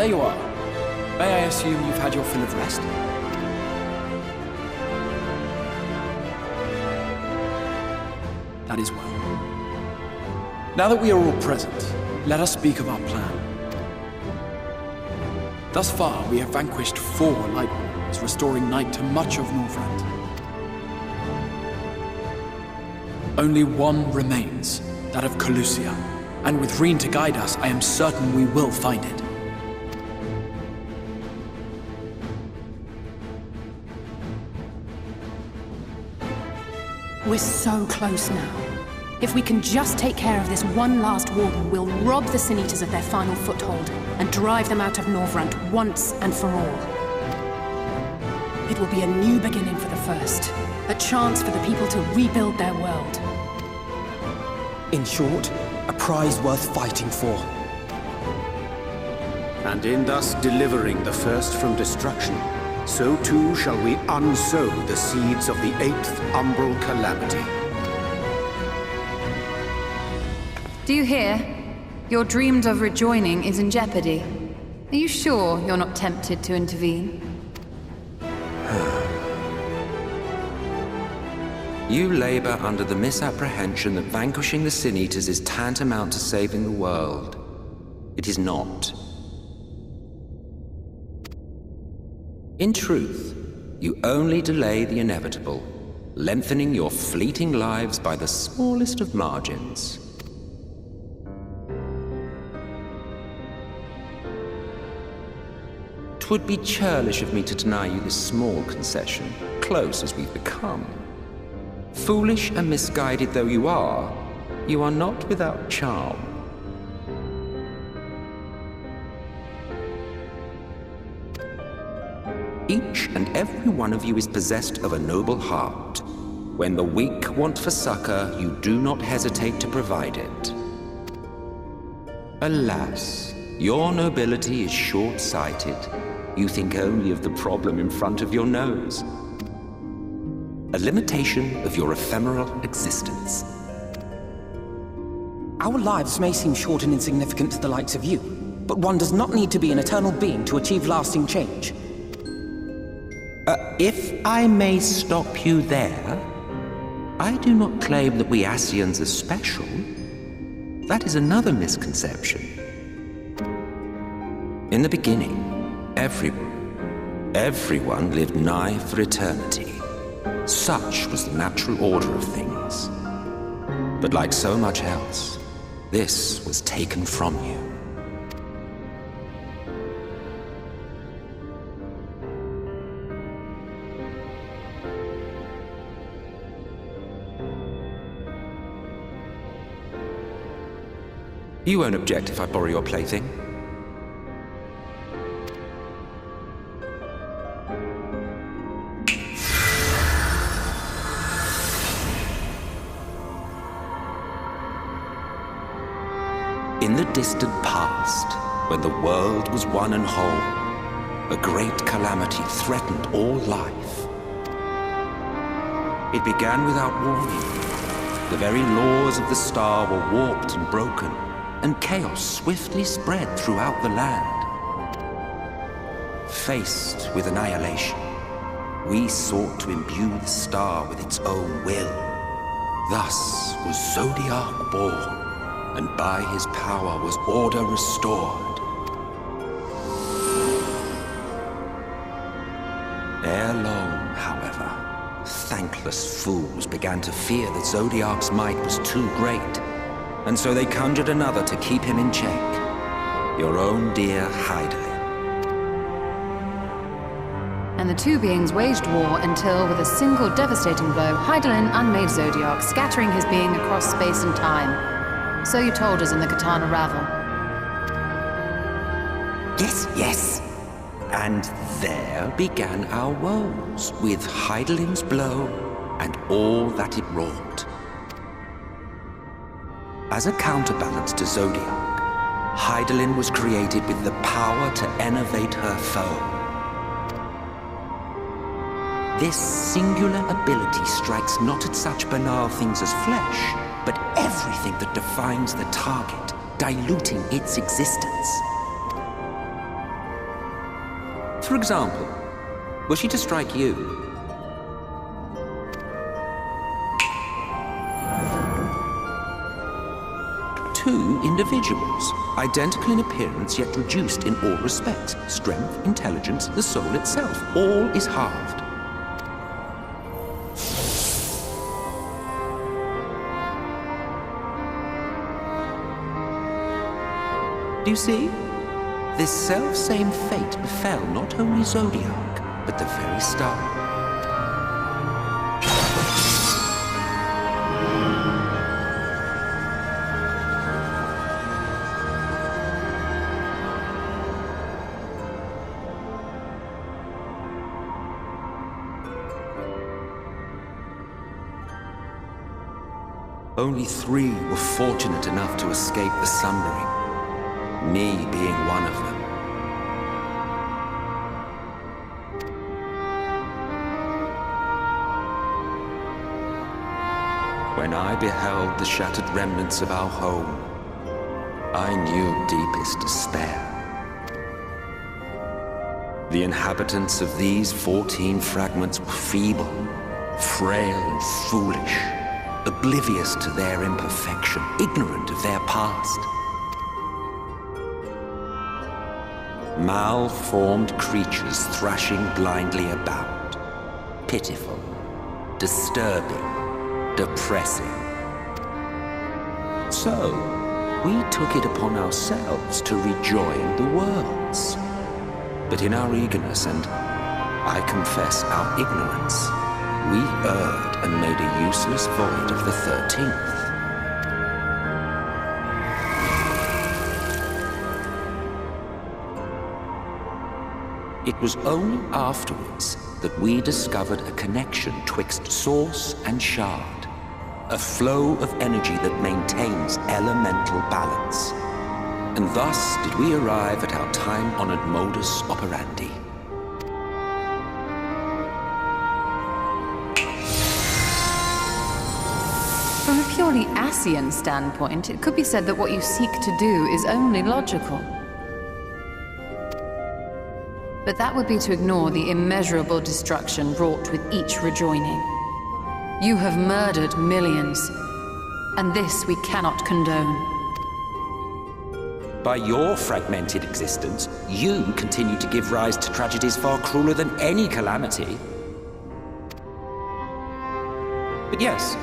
there you are. May I assume you've had your fill of rest? That is well. Now that we are all present, let us speak of our plan. Thus far, we have vanquished 4 light warriors, restoring night to much of Northrend. Only one remains, that of Calusia, and with Reen to guide us, I am certain we will find it. We're so close now. If we can just take care of this one last warden, we'll rob the Sin Eaters of their final foothold and drive them out of Northrend once and for all. It will be a new beginning for the First, a chance for the people to rebuild their world. In short, a prize worth fighting for. And in thus delivering the First from destruction, so too shall we unsow the seeds of the 8th umbral calamity. Do you hear? Your dreamed of rejoining is in jeopardy. Are you sure you're not tempted to intervene? You labor under the misapprehension that vanquishing the Sin Eaters is tantamount to saving the world. It is not. In truth, you only delay the inevitable, lengthening your fleeting lives by the smallest of margins. 'Twould be churlish of me to deny you this small concession, close as we've become. Foolish and misguided though you are not without charm. Each and every one of you is possessed of a noble heart. When the weak want for succor, you do not hesitate to provide it. Alas, your nobility is short-sighted. You think only of the problem in front of your nose. A limitation of your ephemeral existence. Our lives may seem short and insignificant to the likes of you, but one does not need to be an eternal being to achieve lasting change. If I may stop you there, I do not claim that we Ascians are special. That is another misconception. In the beginning, everyone lived nigh for eternity. Such was the natural order of things. But like so much else, this was taken from you. You won't object if I borrow your plaything? In the distant past, when the world was one and whole, a great calamity threatened all life. It began without warning. The very laws of the star were warped and broken, and chaos swiftly spread throughout the land. Faced with annihilation, we sought to imbue the star with its own will. Thus was Zodiac born, and by his power was order restored. Ere long, however, thankless fools began to fear that Zodiac's might was too great, and so they conjured another to keep him in check. Your own dear Hydaelyn. And the two beings waged war until, with a single devastating blow, Hydaelyn unmade Zodiac, scattering his being across space and time. So you told us in the Katana Ravel. Yes. And there began our woes, with Hydaelyn's blow and all that it wrought. As a counterbalance to Zodiac, Hydaelyn was created with the power to enervate her foe. This singular ability strikes not at such banal things as flesh, but everything that defines the target, diluting its existence. For example, were she to strike you, two individuals, identical in appearance yet reduced in all respects. Strength, intelligence, the soul itself, all is halved. Do you see? This self-same fate befell not only Zodiac, but the very star. Only 3 were fortunate enough to escape the Sundering. Me being one of them. When I beheld the shattered remnants of our home, I knew deepest despair. The inhabitants of these 14 fragments were feeble, frail and foolish, oblivious to their imperfection, ignorant of their past. Malformed creatures thrashing blindly about. Pitiful, disturbing, depressing. So, we took it upon ourselves to rejoin the worlds. But in our eagerness and, I confess, our ignorance, we erred and made a useless void of the 13th. It was only afterwards that we discovered a connection twixt source and shard, a flow of energy that maintains elemental balance. And thus did we arrive at our time-honored modus operandi. From a purely Ascian standpoint, it could be said that what you seek to do is only logical. But that would be to ignore the immeasurable destruction wrought with each rejoining. You have murdered millions, and this we cannot condone. By your fragmented existence, you continue to give rise to tragedies far crueler than any calamity. But yes,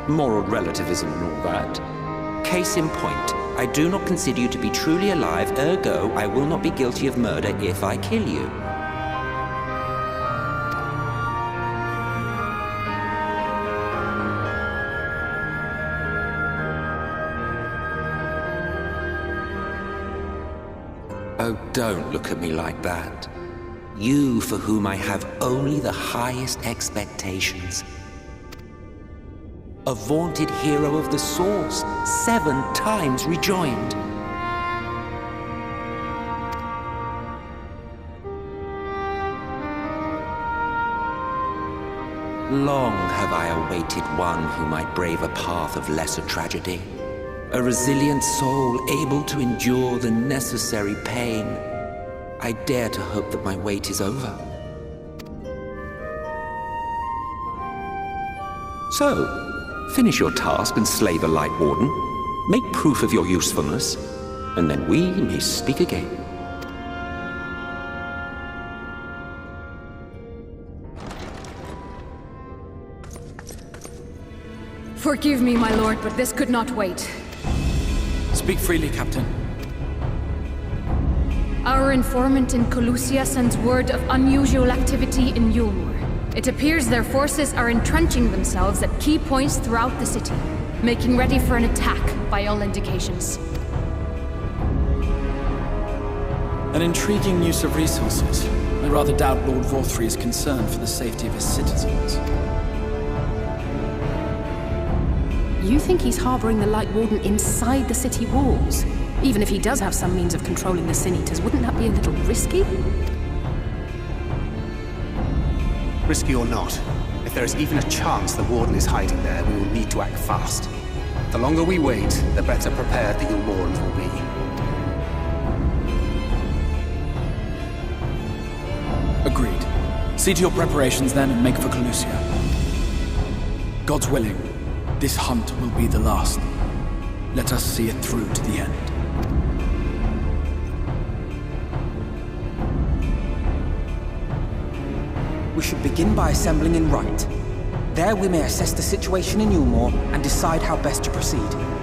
moral relativism and all that. Case in point, I do not consider you to be truly alive, ergo, I will not be guilty of murder if I kill you. Oh, don't look at me like that. You for whom I have only the highest expectations. A vaunted hero of the Source, 7 times rejoined. Long have I awaited one who might brave a path of lesser tragedy. A resilient soul able to endure the necessary pain. I dare to hope that my wait is over. So, finish your task and slay the Light Warden. Make proof of your usefulness, and then we may speak again. Forgive me, my lord, but this could not wait. Speak freely, Captain. Our informant in Colusia sends word of unusual activity in Yulmur. It appears their forces are entrenching themselves at key points throughout the city, making ready for an attack by all indications. An intriguing use of resources. I rather doubt Lord Vorthry is concerned for the safety of his citizens. You think he's harboring the Light Warden inside the city walls? Even if he does have some means of controlling the Sin Eaters, wouldn't that be a little risky? Risky or not, if there is even a chance the Warden is hiding there, we will need to act fast. The longer we wait, the better prepared the Yulmorans will be. Agreed. See to your preparations then and make for Calusia. God's willing, this hunt will be the last. Let us see it through to the end. We should begin by assembling in Rite. There we may assess the situation in Yulmore and decide how best to proceed.